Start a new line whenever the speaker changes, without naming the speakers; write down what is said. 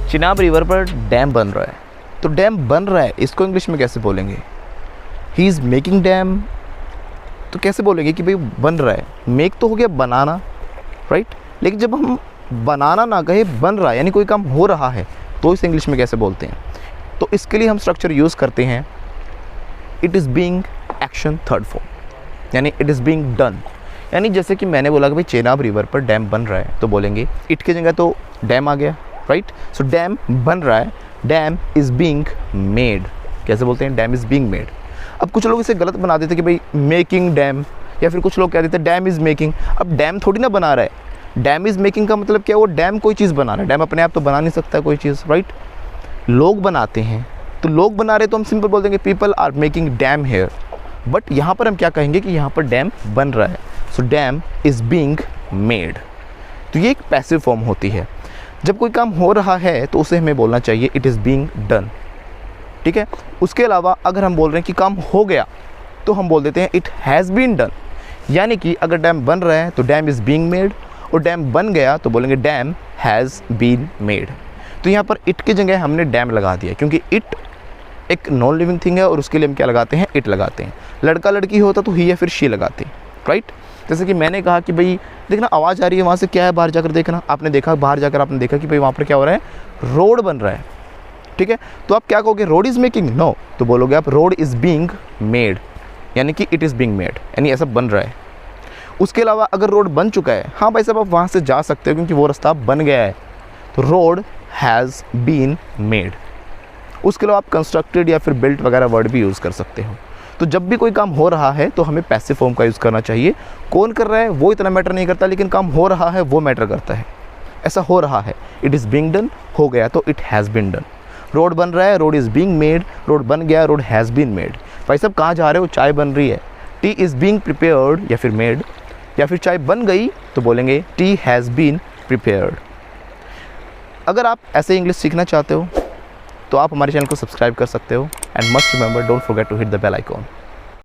Chenab river पर dam बन रहा है, तो डैम बन रहा है इसको इंग्लिश में कैसे बोलेंगे? ही इज़ मेकिंग डैम, तो कैसे बोलेंगे कि भाई बन रहा है? मेक तो हो गया बनाना, राइट? लेकिन जब हम बनाना ना कहे बन रहा है यानी कोई काम हो रहा है, तो इसे इंग्लिश में कैसे बोलते हैं? तो इसके लिए हम स्ट्रक्चर यूज़ करते हैं it is being action third form, यानी इट इज़ बीइंग डन। यानी जैसे कि मैंने बोला कि भाई चेनाब रिवर पर डैम बन रहा है, तो बोलेंगे इट की जगह तो डैम आ गया, राइट? सो डैम बन रहा है, डैम इज़ बीइंग मेड। कैसे बोलते हैं? Dam is being made. अब कुछ लोग इसे गलत बना देते कि भाई मेकिंग डैम, या फिर कुछ लोग कह देते डैम इज़ मेकिंग। अब डैम थोड़ी ना बना रहा है, डैम इज़ मेकिंग का मतलब क्या? वो डैम कोई चीज़ बना रहा है, डैम अपने आप तो बना नहीं सकता कोई चीज़, राइट? लोग बनाते हैं, तो लोग बना रहे तो हम सिंपल बोल देंगे people are making dam here. But यहाँ पर हम क्या कहेंगे कि यहाँ पर डैम बन रहा है, so damn is being made. तो ये एक पैसिव फॉर्म होती है। जब कोई काम हो रहा है तो उसे हमें बोलना चाहिए इट इज़ बीइंग डन, ठीक है? उसके अलावा अगर हम बोल रहे हैं कि काम हो गया, तो हम बोल देते हैं इट हैज़ बीन डन। यानी कि अगर डैम बन रहा है तो डैम इज़ बीइंग मेड, और डैम बन गया तो बोलेंगे डैम हैज़ बीन मेड। तो यहाँ पर इट की जगह हमने डैम लगा दिया, क्योंकि इट एक नॉन लिविंग थिंग है और उसके लिए हम क्या लगाते हैं? इट लगाते हैं। लड़का लड़की होता तो ही या फिर शी लगाते, राइट? जैसे कि मैंने कहा कि भाई देखना आवाज़ आ रही है वहाँ से, क्या है बाहर जाकर देखना। आपने देखा बाहर जाकर आपने देखा कि भाई वहाँ पर क्या हो रहा है? रोड बन रहा है, ठीक है? तो आप क्या कहोगे? Road is making? नो, तो बोलोगे आप रोड इज़ बीइंग मेड, यानी कि इट इज़ बीइंग मेड, यानी ऐसा बन रहा है। उसके अलावा अगर रोड बन चुका है, हाँ भाई साहब आप वहाँ से जा सकते हो क्योंकि वो रास्ता बन गया है, तो रोड हैज़ बीन मेड। उसके अलावा आप कंस्ट्रक्टेड या फिर बिल्ट वगैरह वर्ड भी यूज़ कर सकते हो। तो जब भी कोई काम हो रहा है तो हमें पैसिव फॉर्म का यूज़ करना चाहिए। कौन कर रहा है वो इतना मैटर नहीं करता, लेकिन काम हो रहा है वो मैटर करता है। ऐसा हो रहा है, इट इज़ बीइंग डन, हो गया तो it has been done. Road बन रहा है, road is being made, road बन गया, रोड हैज़ बीन मेड। भाई साहब कहाँ जा रहे हो? चाय बन रही है, टी इज़ बीइंग प्रिपेयर्ड या फिर मेड, या फिर चाय बन गई तो बोलेंगे टी हैज़ बीन प्रिपेयर्ड। अगर आप ऐसे इंग्लिश सीखना चाहते हो तो आप हमारे चैनल को सब्सक्राइब कर सकते हो। And must remember, don't forget to hit the bell icon.